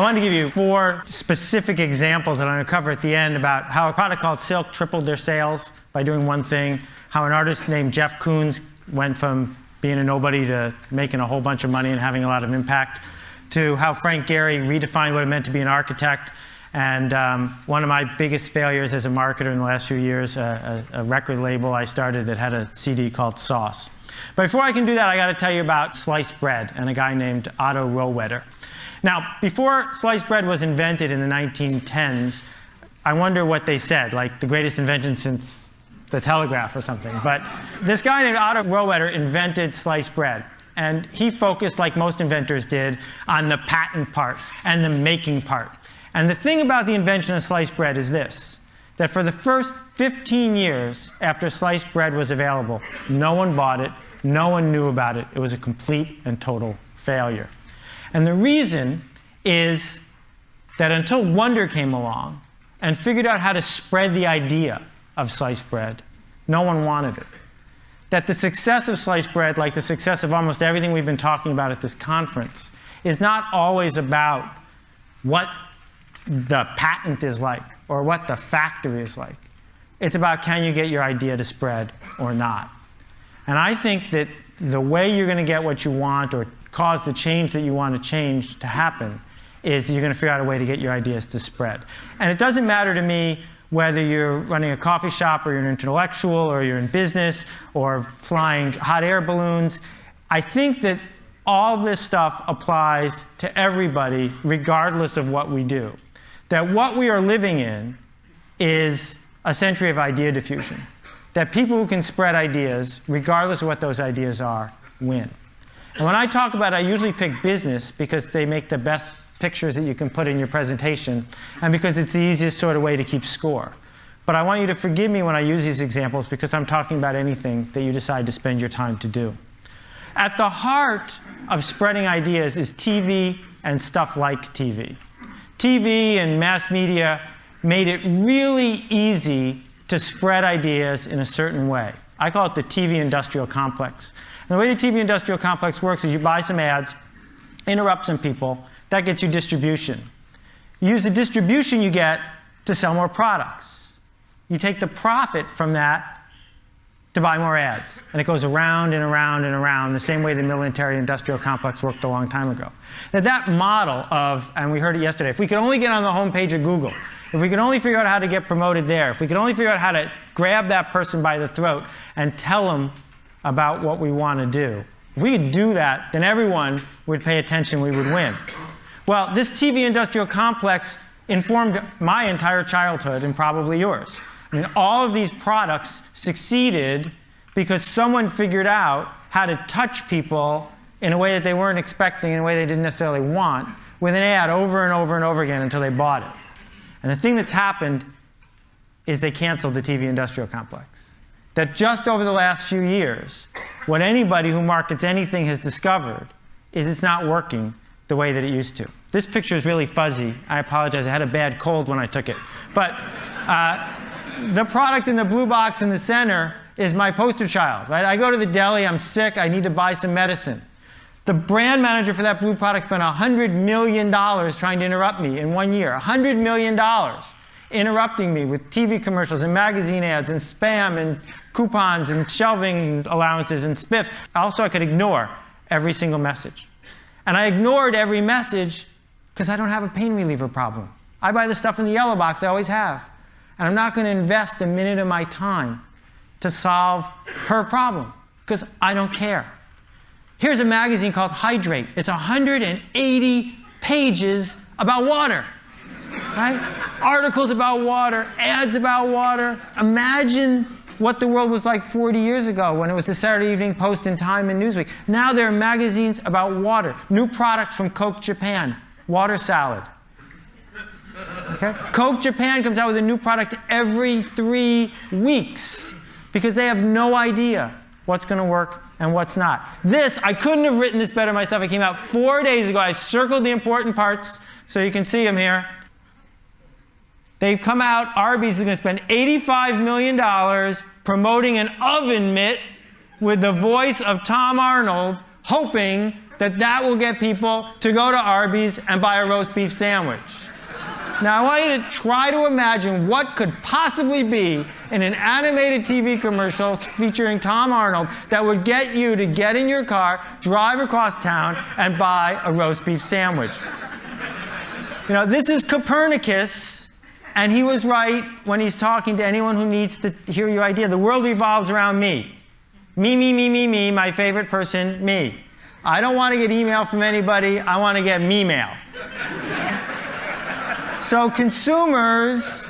wanted to give you 4 specific examples that I'm going to cover at the end about how a product called Silk tripled their sales by doing one thing, how an artist named Jeff Koons went from being a nobody to making a whole bunch of money and having a lot of impact, to how Frank Gehry redefined what it meant to be an architect, and one of my biggest failures as a marketer in the last few years, a record label I started that had a CD called Sauce. But before I can do that, I got to tell you about sliced bread and a guy named Otto Rohwedder. Now, before sliced bread was invented in the 1910s, I wonder what they said, like the greatest invention since the telegraph or something. But this guy named Otto Rohwedder invented sliced bread. And he focused, like most inventors did, on the patent part and the making part. And the thing about the invention of sliced bread is this, that for the first 15 years after sliced bread was available, no one bought it, no one knew about it. It was a complete and total failure. And the reason is that until Wonder came along and figured out how to spread the idea of sliced bread, no one wanted it. That the success of sliced bread, like the success of almost everything we've been talking about at this conference, is not always about what the patent is like or what the factory is like. It's about, can you get your idea to spread or not? And I think that the way you're going to get what you want or cause the change that you want to change to happen is you're going to figure out a way to get your ideas to spread. And it doesn't matter to me whether you're running a coffee shop or you're an intellectual or you're in business or flying hot air balloons. I think that all this stuff applies to everybody regardless of what we do. That what we are living in is a century of idea diffusion. That people who can spread ideas, regardless of what those ideas are, win. And when I talk about it, I usually pick business because they make the best pictures that you can put in your presentation and because it's the easiest sort of way to keep score. But I want you to forgive me when I use these examples because I'm talking about anything that you decide to spend your time to do. At the heart of spreading ideas is TV and stuff like TV. TV and mass media made it really easy to spread ideas in a certain way. I call it the TV industrial complex. And the way the TV industrial complex works is you buy some ads, interrupt some people, that gets you distribution. You use the distribution you get to sell more products. You take the profit from that to buy more ads. And it goes around and around and around the same way the military industrial complex worked a long time ago. Now that model of, and we heard it yesterday, if we could only get on the homepage of Google, if we could only figure out how to get promoted there, if we could only figure out how to grab that person by the throat and tell them about what we want to do, if we could do that, then everyone would pay attention, we would win. Well, this TV industrial complex informed my entire childhood and probably yours. I mean, all of these products succeeded because someone figured out how to touch people in a way that they weren't expecting, in a way they didn't necessarily want, with an ad over and over and over again until they bought it. And the thing that's happened is they canceled the TV industrial complex. That just over the last few years, what anybody who markets anything has discovered is it's not working the way that it used to. This picture is really fuzzy. I apologize. I had a bad cold when I took it. But the product in the blue box in the center is my poster child. Right? I go to the deli. I'm sick. I need to buy some medicine. The brand manager for that blue product spent $100 million trying to interrupt me in 1 year. $100 million interrupting me with TV commercials and magazine ads and spam and coupons and shelving allowances and spiffs. Also, I could ignore every single message. And I ignored every message because I don't have a pain reliever problem. I buy the stuff in the yellow box I always have. And I'm not going to invest a minute of my time to solve her problem because I don't care. Here's a magazine called Hydrate. It's 180 pages about water. Right? Articles about water, ads about water. Imagine what the world was like 40 years ago when it was the Saturday Evening Post and Time and Newsweek. Now there are magazines about water. New product from Coke Japan, water salad. Okay? Coke Japan comes out with a new product every 3 weeks because they have no idea what's going to work and what's not. This, I couldn't have written this better myself. It came out 4 days ago. I've circled the important parts so you can see them here. They've come out, Arby's is going to spend $85 million promoting an oven mitt with the voice of Tom Arnold, hoping that will get people to go to Arby's and buy a roast beef sandwich. Now, I want you to try to imagine what could possibly be in an animated TV commercial featuring Tom Arnold that would get you to get in your car, drive across town, and buy a roast beef sandwich. You know, this is Copernicus, and he was right when he's talking to anyone who needs to hear your idea. The world revolves around me. Me, my favorite person, me. I don't want to get email from anybody. I want to get me-mail. So consumers,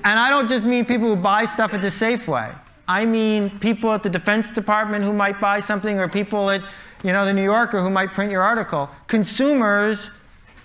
and I don't just mean people who buy stuff at the Safeway. I mean people at the Defense Department who might buy something, or people at, the New Yorker who might print your article. Consumers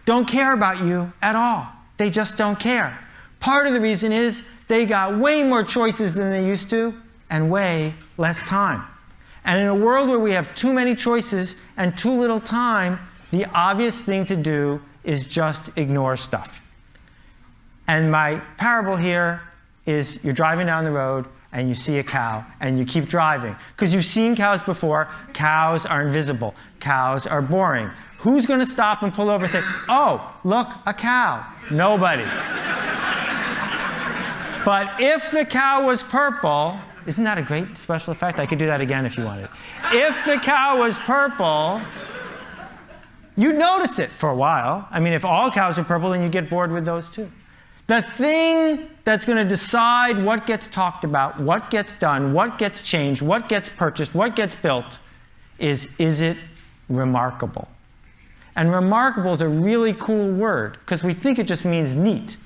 don't care about you at all. They just don't care. Part of the reason is they got way more choices than they used to and way less time. And in a world where we have too many choices and too little time, the obvious thing to do is just ignore stuff. And my parable here is you're driving down the road and you see a cow and you keep driving. Because you've seen cows before. Cows are invisible. Cows are boring. Who's going to stop and pull over and say, oh, look, a cow? Nobody. But if the cow was purple, isn't that a great special effect? I could do that again if you wanted. If the cow was purple, you'd notice it for a while. I mean, if all cows are purple, then you get bored with those too. The thing that's going to decide what gets talked about, what gets done, what gets changed, what gets purchased, what gets built is it remarkable? And remarkable is a really cool word because we think it just means neat.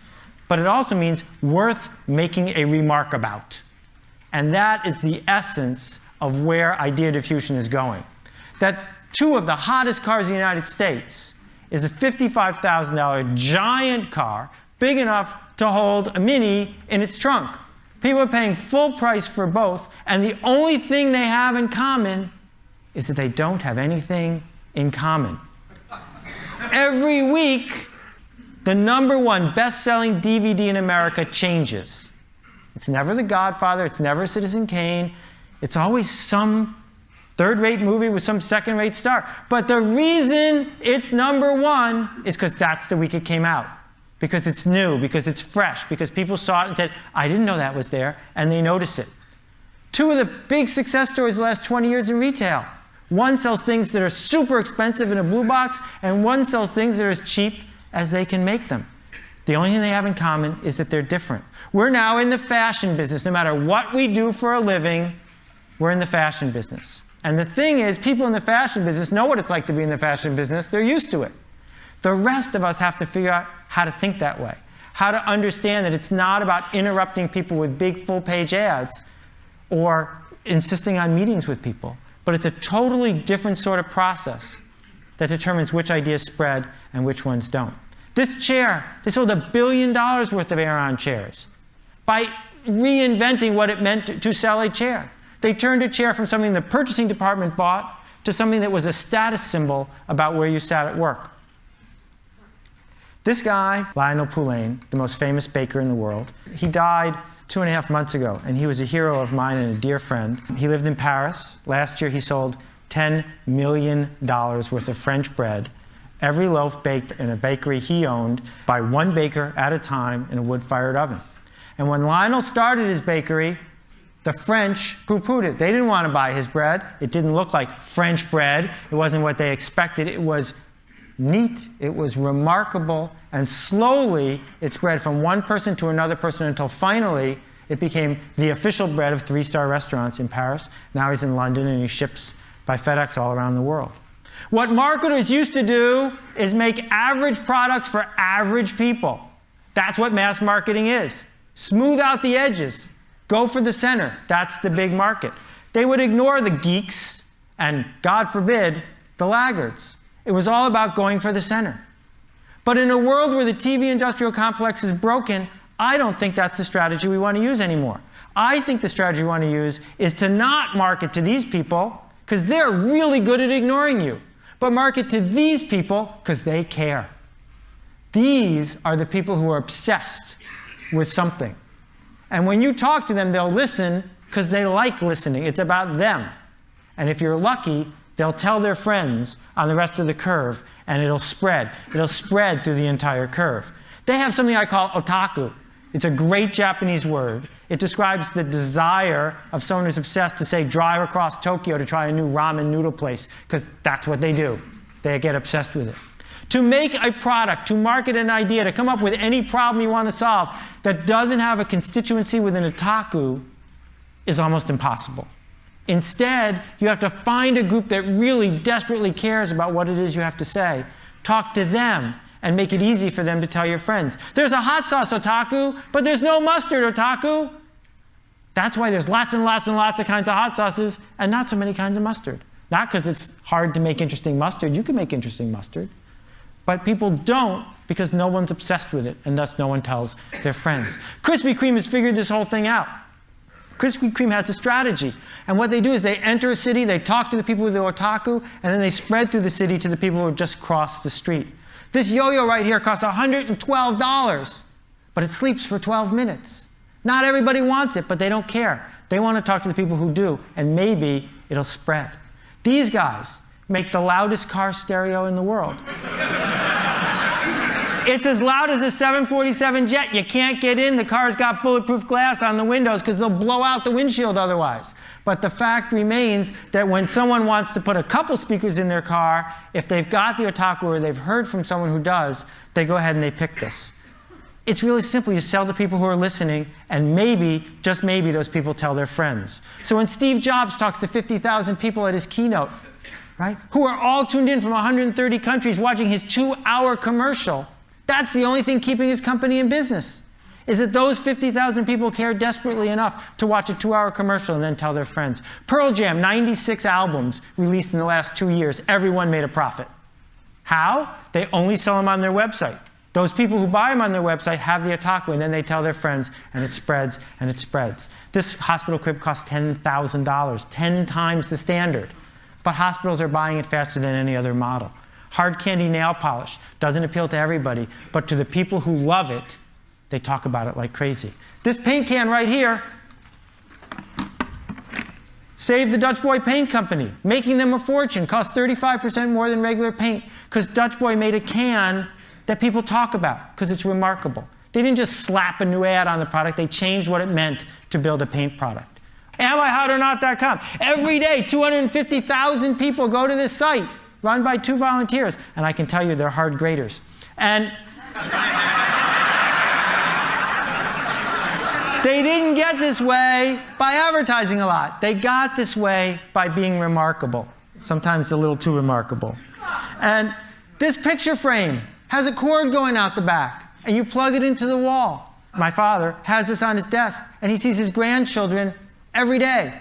But it also means worth making a remark about. And that is the essence of where idea diffusion is going. That two of the hottest cars in the United States is a $55,000 giant car, big enough to hold a Mini in its trunk. People are paying full price for both, and the only thing they have in common is that they don't have anything in common. Every week, the #1 best-selling DVD in America changes. It's never The Godfather, it's never Citizen Kane, it's always some third-rate movie with some second-rate star. But the reason it's #1 is because that's the week it came out. Because it's new, because it's fresh, because people saw it and said, I didn't know that was there, and they noticed it. Two of the big success stories the last 20 years in retail. One sells things that are super expensive in a blue box, and one sells things that are as cheap as they can make them. The only thing they have in common is that they're different. We're now in the fashion business. No matter what we do for a living, we're in the fashion business. And the thing is, people in the fashion business know what it's like to be in the fashion business. They're used to it. The rest of us have to figure out how to think that way, how to understand that it's not about interrupting people with big full-page ads or insisting on meetings with people, but it's a totally different sort of process that determines which ideas spread and which ones don't. This chair, they sold $1 billion worth of Aeron chairs by reinventing what it meant to sell a chair. They turned a chair from something the purchasing department bought to something that was a status symbol about where you sat at work. This guy, Lionel Poulain, the most famous baker in the world, he died 2.5 months ago, and he was a hero of mine and a dear friend. He lived in Paris. Last year he sold $10 million worth of French bread, every loaf baked in a bakery he owned by one baker at a time in a wood-fired oven. And when Lionel started his bakery, the French poo-pooed it. They didn't want to buy his bread. It didn't look like French bread. It wasn't what they expected. It was neat, it was remarkable, and slowly it spread from one person to another person until finally it became the official bread of 3-star restaurants in Paris. Now he's in London and he ships by FedEx all around the world. What marketers used to do is make average products for average people. That's what mass marketing is. Smooth out the edges. Go for the center. That's the big market. They would ignore the geeks and, God forbid, the laggards. It was all about going for the center. But in a world where the TV industrial complex is broken, I don't think that's the strategy we want to use anymore. I think the strategy we want to use is to not market to these people, because they're really good at ignoring you, but market to these people because they care. These are the people who are obsessed with something. And when you talk to them, they'll listen because they like listening. It's about them. And if you're lucky, they'll tell their friends on the rest of the curve, and it'll spread. It'll spread through the entire curve. They have something I call otaku. It's a great Japanese word. It describes the desire of someone who's obsessed to, say, drive across Tokyo to try a new ramen noodle place, because that's what they do. They get obsessed with it. To make a product, to market an idea, to come up with any problem you want to solve that doesn't have a constituency within otaku is almost impossible. Instead, you have to find a group that really desperately cares about what it is you have to say, talk to them, and make it easy for them to tell your friends. There's a hot sauce otaku, but there's no mustard otaku. That's why there's lots and lots and lots of kinds of hot sauces and not so many kinds of mustard. Not because it's hard to make interesting mustard. You can make interesting mustard. But people don't because no one's obsessed with it, and thus no one tells their friends. Krispy Kreme has figured this whole thing out. Krispy Kreme has a strategy. And what they do is they enter a city, they talk to the people with the otaku, and then they spread through the city to the people who have just crossed the street. This yo-yo right here costs $112, but it sleeps for 12 minutes. Not everybody wants it, but they don't care. They want to talk to the people who do, and maybe it'll spread. These guys make the loudest car stereo in the world. It's as loud as a 747 jet. You can't get in. The car's got bulletproof glass on the windows because they'll blow out the windshield otherwise. But the fact remains that when someone wants to put a couple speakers in their car, if they've got the otaku or they've heard from someone who does, they go ahead and they pick this. It's really simple. You sell to people who are listening, and maybe, just maybe, those people tell their friends. So when Steve Jobs talks to 50,000 people at his keynote, right, who are all tuned in from 130 countries watching his 2-hour commercial, that's the only thing keeping his company in business, is that those 50,000 people care desperately enough to watch a 2-hour commercial and then tell their friends. Pearl Jam, 96 albums released in the last 2 years. Everyone made a profit. How? They only sell them on their website. Those people who buy them on their website have the otaku, and then they tell their friends, and it spreads, and it spreads. This hospital crib costs $10,000, 10 times the standard. But hospitals are buying it faster than any other model. Hard candy nail polish doesn't appeal to everybody, but to the people who love it, they talk about it like crazy. This paint can right here saved the Dutch Boy Paint Company, making them a fortune. Cost 35% more than regular paint, because Dutch Boy made a can that people talk about, because it's remarkable. They didn't just slap a new ad on the product, they changed what it meant to build a paint product. AmIHotOrNot.com. Every day, 250,000 people go to this site, run by 2 volunteers, and I can tell you they're hard graders. And they didn't get this way by advertising a lot. They got this way by being remarkable, sometimes a little too remarkable. And this picture frame has a cord going out the back, and you plug it into the wall. My father has this on his desk, and he sees his grandchildren every day,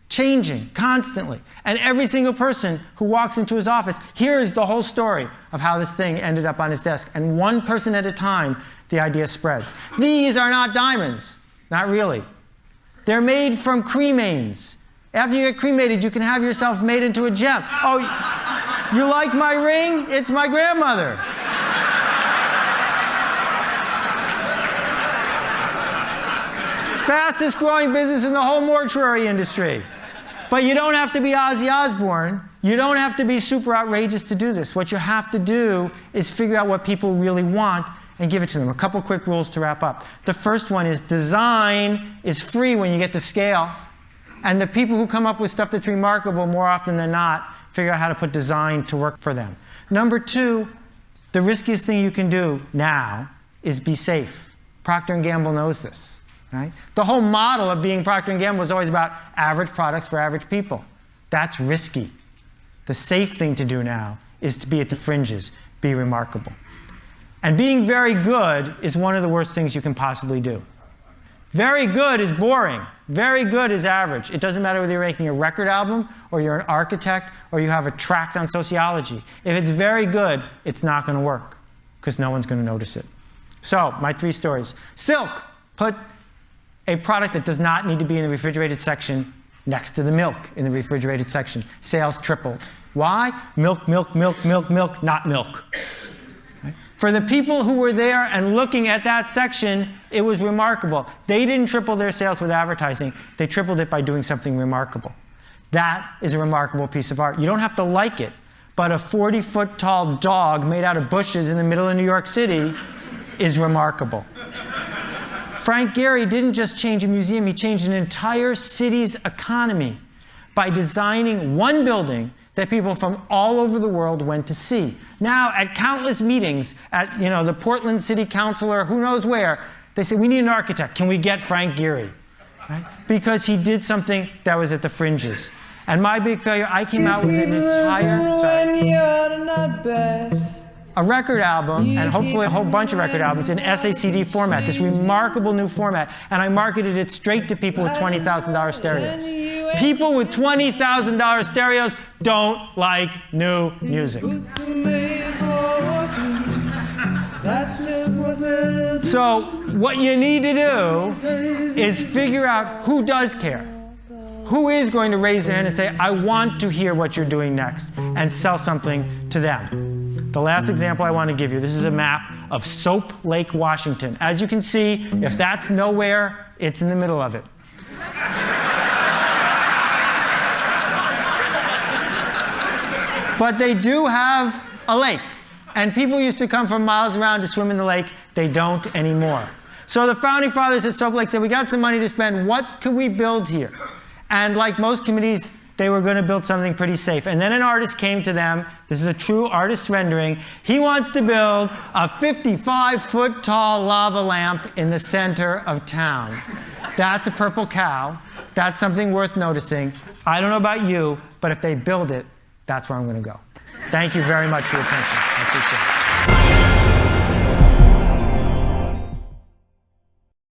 changing constantly. And every single person who walks into his office hears the whole story of how this thing ended up on his desk. And one person at a time, the idea spreads. These are not diamonds. Not really. They're made from cremains. After you get cremated, you can have yourself made into a gem. Oh, you like my ring? It's my grandmother. Fastest growing business in the whole mortuary industry. But you don't have to be Ozzy Osbourne. You don't have to be super outrageous to do this. What you have to do is figure out what people really want and give it to them. A couple quick rules to wrap up. The first one is design is free when you get to scale. And the people who come up with stuff that's remarkable more often than not figure out how to put design to work for them. Number 2, the riskiest thing you can do now is be safe. Procter & Gamble knows this. Right? The whole model of being Procter & Gamble was always about average products for average people. That's risky. The safe thing to do now is to be at the fringes, be remarkable. And being very good is one of the worst things you can possibly do. Very good is boring. Very good is average. It doesn't matter whether you're making a record album, or you're an architect, or you have a tract on sociology. If it's very good, it's not going to work, because no one's going to notice it. So, my 3 stories. Silk. Put a product that does not need to be in the refrigerated section next to the milk in the refrigerated section. Sales tripled. Why? Milk, milk, milk, milk, milk, not milk. Right? For the people who were there and looking at that section, it was remarkable. They didn't triple their sales with advertising. They tripled it by doing something remarkable. That is a remarkable piece of art. You don't have to like it, but a 40-foot tall dog made out of bushes in the middle of New York City is remarkable. Frank Gehry didn't just change a museum, he changed an entire city's economy by designing one building that people from all over the world went to see. Now, at countless meetings, at the Portland City Council or who knows where, they say, we need an architect. Can we get Frank Gehry? Right? Because he did something that was at the fringes. And my big failure, I came out with an entire, a record album, and hopefully a whole bunch of record albums in SACD format, this remarkable new format, and I marketed it straight to people with $20,000 stereos. People with $20,000 stereos don't like new music. So what you need to do is figure out who does care. Who is going to raise their hand and say, I want to hear what you're doing next, and sell something to them. The last example I want to give you, this is a map of Soap Lake, Washington. As you can see, if that's nowhere, it's in the middle of it. But they do have a lake. And people used to come from miles around to swim in the lake. They don't anymore. So the founding fathers at Soap Lake said, we got some money to spend. What can we build here? And like most committees, they were going to build something pretty safe. And then an artist came to them. This is a true artist rendering. He wants to build a 55-foot tall lava lamp in the center of town. That's a purple cow. That's something worth noticing. I don't know about you, but if they build it, that's where I'm going to go. Thank you very much for your attention. I appreciate it.